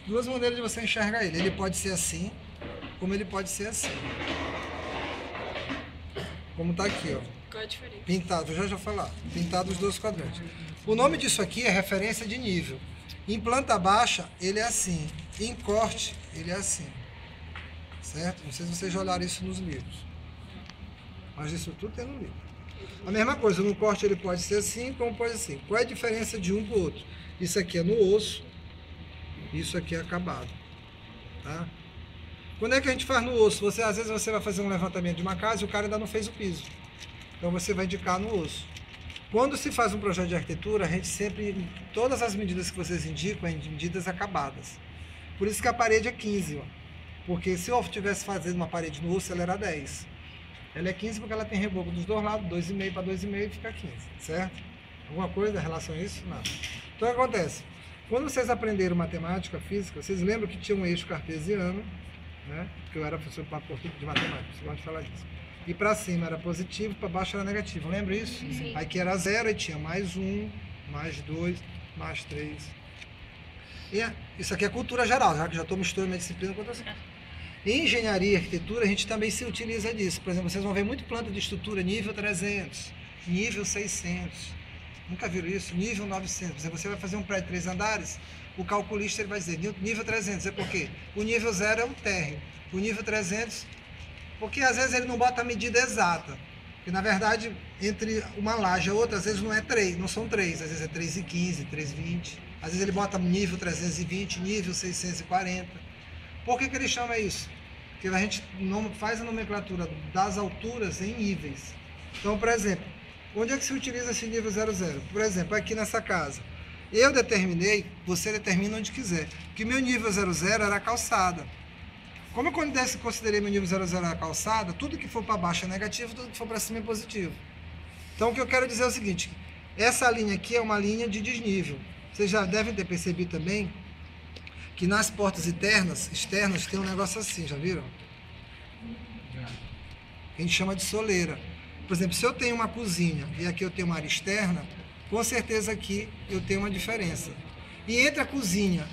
duas maneiras de você enxergar ele. Ele pode ser assim, como ele pode ser assim. Como tá aqui, ó. Qual a diferença? Pintado, já falar. Pintado os dois quadrantes. O nome disso aqui é referência de nível. Em planta baixa, ele é assim. Em corte, ele é assim. Certo? Não sei se vocês já olharam isso nos livros. Mas isso tudo tem no livro. A mesma coisa, no corte ele pode ser assim, como pode ser assim. Qual é a diferença de um para o outro? Isso aqui é no osso, isso aqui é acabado. Tá? Quando é que a gente faz no osso? Às vezes você vai fazer um levantamento de uma casa e o cara ainda não fez o piso. Então você vai indicar no osso. Quando se faz um projeto de arquitetura, a gente sempre, todas as medidas que vocês indicam, é medidas acabadas. Por isso que a parede é 15, ó. Porque se eu estivesse fazendo uma parede no osso, ela era 10. Ela é 15 porque ela tem reboco dos dois lados, 2,5 para 2,5 fica 15, certo? Alguma coisa em relação a isso? Nada. Então o que acontece? Quando vocês aprenderam matemática, física, vocês lembram que tinha um eixo cartesiano, né? Porque eu era professor de matemática, você gosta de falar disso. E para cima era positivo, para baixo era negativo. Lembra isso? Sim. Aqui era 0 e tinha mais 1, mais 2, mais 3. E isso aqui é cultura geral, já que já estou misturando minha disciplina com outra. Em engenharia e arquitetura, a gente também se utiliza disso. Por exemplo, vocês vão ver muito planta de estrutura nível 300, nível 600. Nunca viram isso? Nível 900. Por exemplo, você vai fazer um prédio de 3 andares, o calculista ele vai dizer nível 300. É porque o nível 0 é um térreo. O nível 300, porque às vezes ele não bota a medida exata. Porque na verdade, entre uma laje e outra, às vezes não é 3, não são 3. Às vezes é 3,15, 3,20. Às vezes ele bota nível 320, nível 640. Por que ele chama isso? Porque a gente não faz a nomenclatura das alturas em níveis. Então, por exemplo, onde é que se utiliza esse nível 00? Por exemplo, aqui nessa casa. Eu determinei, você determina onde quiser, que meu nível 00 era a calçada. Como eu considerei meu nível 00 era a calçada, tudo que for para baixo é negativo, tudo que for para cima é positivo. Então, o que eu quero dizer é o seguinte, essa linha aqui é uma linha de desnível. Vocês já devem ter percebido também que nas portas externas tem um negócio assim, já viram? A gente chama de soleira. Por exemplo, se eu tenho uma cozinha e aqui eu tenho uma área externa, com certeza aqui eu tenho uma diferença. E entre a cozinha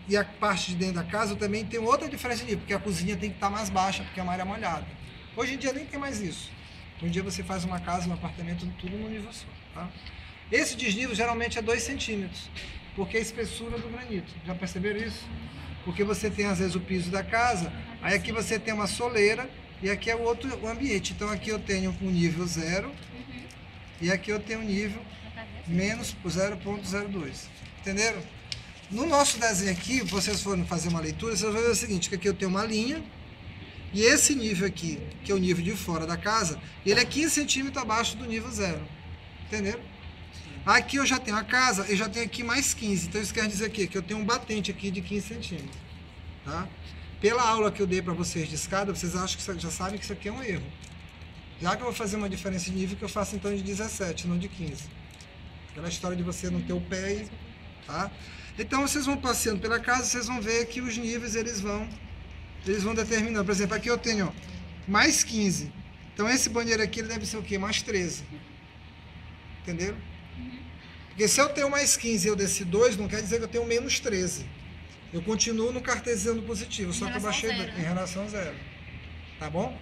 e a parte de dentro da casa, eu também tenho outra diferença de nível, porque a cozinha tem que estar mais baixa, porque é uma área molhada. Hoje em dia nem tem mais isso. Hoje em dia você faz uma casa, um apartamento, tudo no nível só. Tá? Esse desnível geralmente é 2 centímetros. Porque é a espessura do granito. Já perceberam isso? Porque você tem, às vezes, o piso da casa, aí aqui você tem uma soleira, e aqui é o outro ambiente. Então, aqui eu tenho o nível 0, e aqui eu tenho o nível menos 0,02. Entenderam? No nosso desenho aqui, vocês forem fazer uma leitura, vocês vão ver o seguinte, que aqui eu tenho uma linha, e esse nível aqui, que é o nível de fora da casa, ele é 15 centímetros abaixo do nível 0. Entenderam? Aqui eu já tenho a casa, eu já tenho aqui mais 15. Então isso quer dizer aqui, que eu tenho um batente aqui de 15 centímetros. Tá? Pela aula que eu dei para vocês de escada, vocês acham que já sabem que isso aqui é um erro. Já que eu vou fazer uma diferença de nível, que eu faço então de 17, não de 15. Aquela história de você não ter o pé e... Tá? Então vocês vão passeando pela casa, vocês vão ver que os níveis eles vão determinando. Por exemplo, aqui eu tenho ó, mais 15. Então esse banheiro aqui ele deve ser o quê? Mais 13. Entenderam? Porque se eu tenho mais 15 e eu desci 2, não quer dizer que eu tenho menos 13. Eu continuo no cartesiano positivo, só que eu baixei em relação a 0. Tá bom?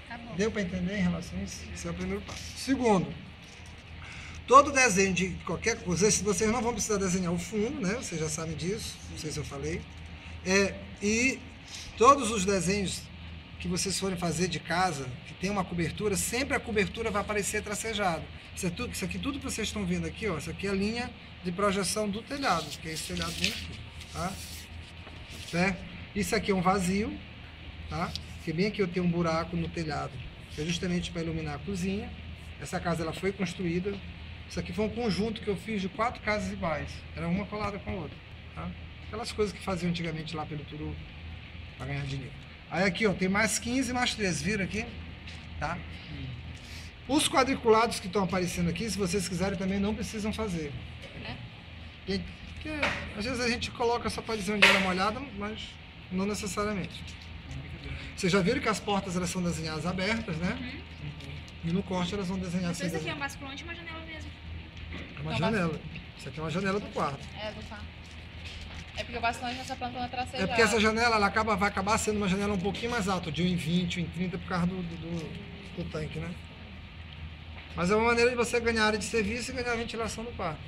Tá bom. Deu para entender em relação a isso? Esse é o primeiro passo. Segundo, todo desenho de qualquer coisa, vocês não vão precisar desenhar o fundo, né? Vocês já sabem disso, não sei se eu falei. E todos os desenhos que vocês forem fazer de casa, que tem uma cobertura, sempre a cobertura vai aparecer tracejada. Isso aqui, tudo que vocês estão vendo aqui, ó, isso aqui é a linha de projeção do telhado, que é esse telhado bem aqui, tá? Certo? Isso aqui é um vazio, tá? Porque bem aqui eu tenho um buraco no telhado, que é justamente para iluminar a cozinha. Essa casa ela foi construída. Isso aqui foi um conjunto que eu fiz de 4 casas iguais, era uma colada com a outra, tá? Aquelas coisas que faziam antigamente lá pelo Turu, para ganhar dinheiro. Aí aqui, ó, tem mais 15 mais 13, viram aqui? Tá? Os quadriculados que estão aparecendo aqui, se vocês quiserem, também não precisam fazer. Porque, às vezes a gente coloca só para dizer onde era molhada, mas não necessariamente. Vocês já viram que as portas elas são desenhadas abertas, né? E no corte elas vão desenhar assim. Esse aqui é um basculante e uma janela mesmo. É uma janela. Isso aqui é uma janela do quarto. É, do quarto. É porque eu passo longe nessa planta tracejada. É porque essa janela ela vai acabar sendo uma janela um pouquinho mais alta, de 1,20, 1,30 por causa do tanque, né? Mas é uma maneira de você ganhar área de serviço e ganhar ventilação no quarto.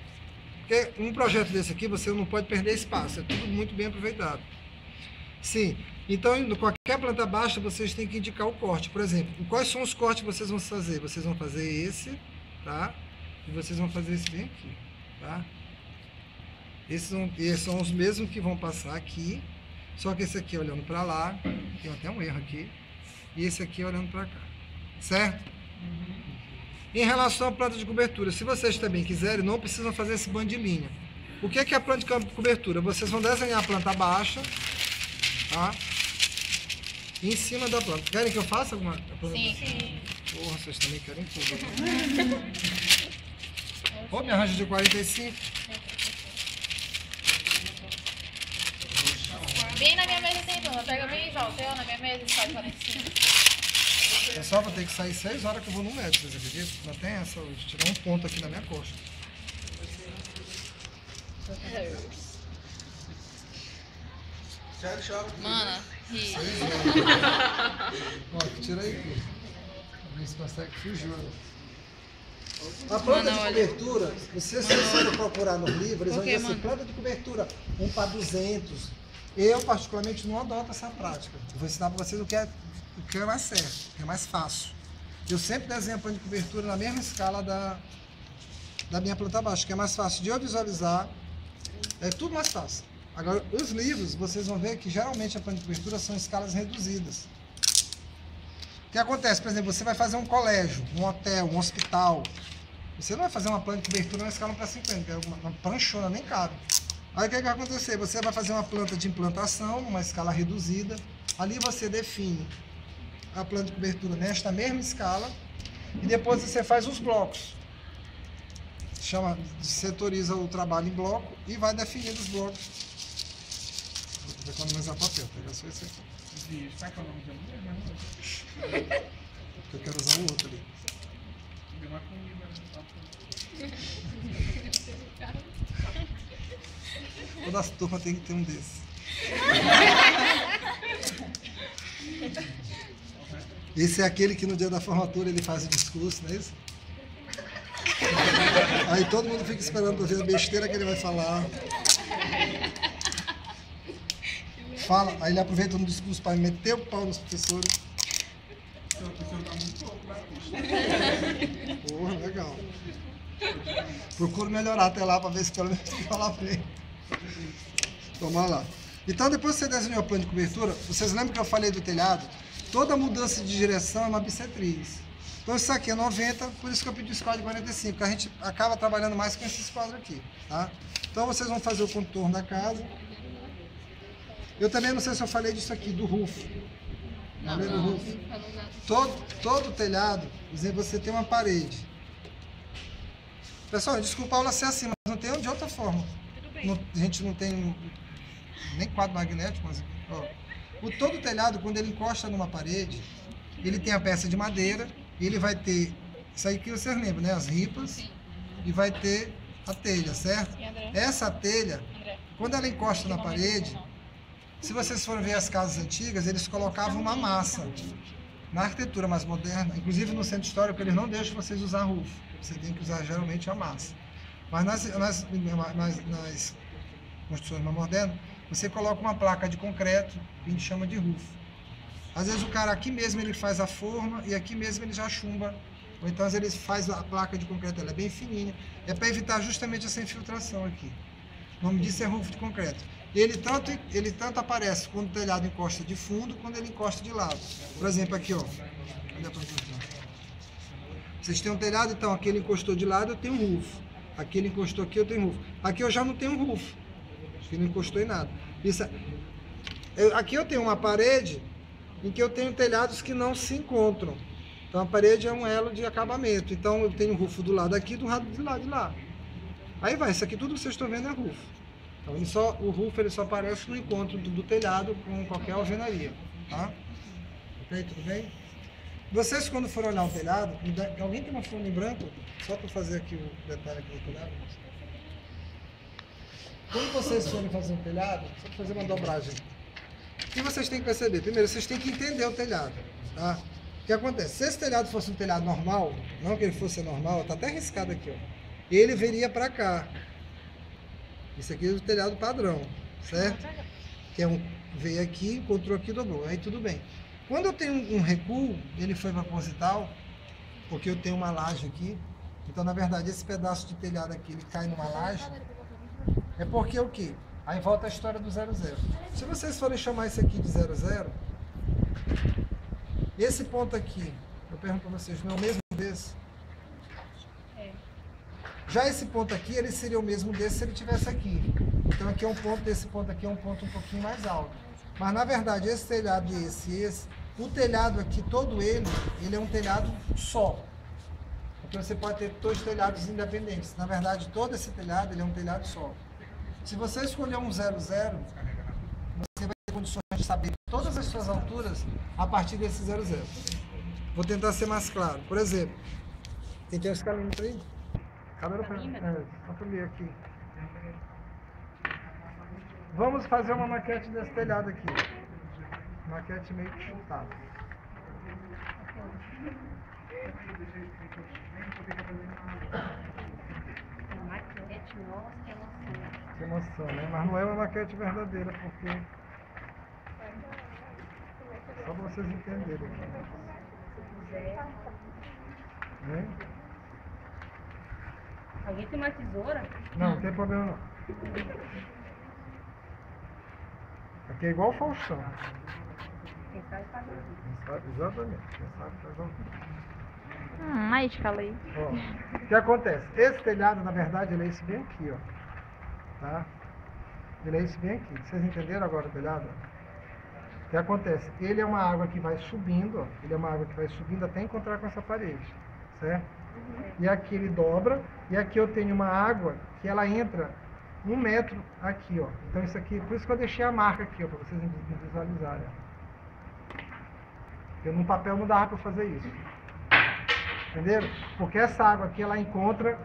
Porque um projeto desse aqui, você não pode perder espaço, é tudo muito bem aproveitado. Sim, então em qualquer planta baixa, vocês têm que indicar o corte. Por exemplo, quais são os cortes que vocês vão fazer? Vocês vão fazer esse, tá? E vocês vão fazer esse bem aqui, tá? Esses são os mesmos que vão passar aqui, só que esse aqui olhando para lá, tem até um erro aqui, e esse aqui olhando para cá, certo? Em relação à planta de cobertura, se vocês também quiserem, não precisam fazer esse bando de linha. O que é a planta de cobertura? Vocês vão desenhar a planta baixa, tá? Em cima da planta. Querem que eu faça alguma planta? Sim. Porra, vocês também querem tudo. Ô, me arranja de 45. Bem na minha mesa tem planta. Pega bem, João. Tem na minha mesa e faz 45. É só vou ter que sair 6 horas que eu vou no médico, vocês acreditam? Não tem essa hoje. Tirar um ponto aqui na minha costa. Mana, ri. Ó, tira aí, filho. Vamos ver se consegue fugir. A planta de cobertura, se vocês forem procurar nos livros, eles vão dizer assim, planta de cobertura 1 para 200. Eu, particularmente, não adoto essa prática. Eu vou ensinar para vocês o que é mais certo, o que é mais fácil. Eu sempre desenho a planta de cobertura na mesma escala da minha planta baixa, que é mais fácil de eu visualizar. É tudo mais fácil. Agora, os livros, vocês vão ver que geralmente a planta de cobertura são escalas reduzidas. O que acontece? Por exemplo, você vai fazer um colégio, um hotel, um hospital. Você não vai fazer uma planta de cobertura numa escala para 50, que é uma pranchona, nem cabe. Aí o que vai acontecer? Você vai fazer uma planta de implantação, numa escala reduzida. Ali você define a planta de cobertura nesta mesma escala. E depois você faz os blocos. Setoriza o trabalho em bloco e vai definindo os blocos. Vou economizar papel, pegar só esse aqui. Está economizando mesmo? Porque eu quero usar o outro ali. Deu uma comida. Toda as turmas tem que ter um desses. Esse é aquele que no dia da formatura ele faz o discurso, não é isso? Aí todo mundo fica esperando para ver a besteira que ele vai falar. Fala, aí ele aproveita no discurso para meter o pau nos professores. Porra, legal. Procuro melhorar até lá para ver se pelo menos que falar bem. Vamos lá. Então, depois que você desenhou a planta de cobertura, vocês lembram que eu falei do telhado? Toda mudança de direção é uma bissetriz. Então, isso aqui é 90, por isso que eu pedi o squad de 45, porque a gente acaba trabalhando mais com esses quadros aqui, tá? Então, vocês vão fazer o contorno da casa. Eu também não sei se eu falei disso aqui, do roof. Não, do roof. Todo telhado, por exemplo, você tem uma parede. Pessoal, desculpa a aula ser assim, mas não tem de outra forma. A gente não tem nem quadro magnético, mas ó, todo telhado, quando ele encosta numa parede, ele tem a peça de madeira, e ele vai ter, isso aí que vocês lembram, né? As ripas, e vai ter a telha, certo? Essa telha, quando ela encosta na parede, se vocês forem ver as casas antigas, eles colocavam uma massa. Na arquitetura mais moderna, inclusive no centro histórico, eles não deixam vocês usar roof. Você tem que usar geralmente a massa. Mas nas construções mais modernas, você coloca uma placa de concreto que a gente chama de roof. Às vezes o cara aqui mesmo ele faz a forma e aqui mesmo ele já chumba. Ou então às vezes ele faz a placa de concreto, ela é bem fininha. É para evitar justamente essa infiltração aqui. O nome disso é roof de concreto. Ele tanto aparece quando o telhado encosta de fundo, quando ele encosta de lado. Por exemplo, aqui, ó. Vocês têm um telhado, então aqui ele encostou de lado, eu tenho um roof. Aqui ele encostou aqui, eu tenho roof. Aqui eu já não tenho roof. Aqui não encostou em nada. Aqui eu tenho uma parede em que eu tenho telhados que não se encontram. Então a parede é um elo de acabamento. Então eu tenho roof do lado aqui, do lado de lá. Aí vai, isso aqui tudo que vocês estão vendo é roof. Então o roof ele só aparece no encontro do telhado com qualquer alvenaria, tá? Ok, tudo bem? Vocês quando forem olhar um telhado, alguém tem uma folha em branco? Só para fazer aqui o detalhe aqui do telhado. Quando vocês forem fazer um telhado, só fazer uma dobragem. O que vocês têm que perceber? Primeiro, vocês têm que entender o telhado, tá? O que acontece? Se esse telhado fosse um telhado normal, não que ele fosse normal, tá até riscado aqui, ó. Ele viria para cá. Isso aqui é o telhado padrão, certo? Que é veio aqui, encontrou aqui, dobrou. Aí tudo bem. Quando eu tenho um recuo, ele foi proposital, porque eu tenho uma laje aqui. Então, na verdade, esse pedaço de telhado aqui, ele cai numa laje. É porque o quê? Aí volta a história do 00. Se vocês forem chamar isso aqui de 00, esse ponto aqui, eu pergunto para vocês, não é o mesmo desse? Já esse ponto aqui, ele seria o mesmo desse se ele tivesse aqui. Então aqui é um ponto, desse ponto aqui é um ponto um pouquinho mais alto. Mas na verdade, esse telhado e esse, o telhado aqui, todo ele é um telhado só. Porque você pode ter dois telhados independentes. Na verdade, todo esse telhado, ele é um telhado só. Se você escolher um 00, você vai ter condições de saber todas as suas alturas a partir desse 00. Vou tentar ser mais claro. Por exemplo, quem tem esse calímetro aí? Só para ler aqui. Vamos fazer uma maquete desse telhado aqui. Maquete meio que chutada. Maquete, nossa, que emoção. Que emoção, né? Mas não é uma maquete verdadeira, porque... Só para vocês entenderem aqui. Né? Alguém tem uma tesoura? Não, não tem problema não. Aqui é igual o Faustão. Quem sabe faz isso. Exatamente. Quem sabe faz ao vivo. Aí, escala aí. Ó, o que acontece? Esse telhado, na verdade, ele é esse bem aqui, ó. Tá? Ele é esse bem aqui. Vocês entenderam agora o telhado? O que acontece? Ele é uma água que vai subindo, ó. Ele é uma água que vai subindo até encontrar com essa parede. Certo? E aqui ele dobra. E aqui eu tenho uma água que ela entra 1 metro aqui, ó. Então isso aqui, por isso que eu deixei a marca aqui, ó, para vocês visualizarem. Porque no papel não dava para fazer isso. Entenderam? Porque essa água aqui, ela encontra,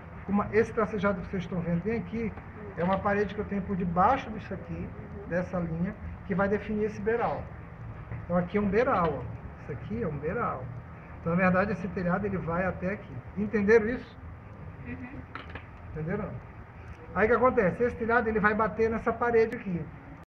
esse tracejado que vocês estão vendo bem aqui, é uma parede que eu tenho por debaixo disso aqui, dessa linha, que vai definir esse beiral. Então aqui é um beiral, ó. Isso aqui é um beiral. Então, na verdade, esse telhado, ele vai até aqui. Entenderam isso? Entenderam? Aí o que acontece? Esse telhado, ele vai bater nessa parede aqui.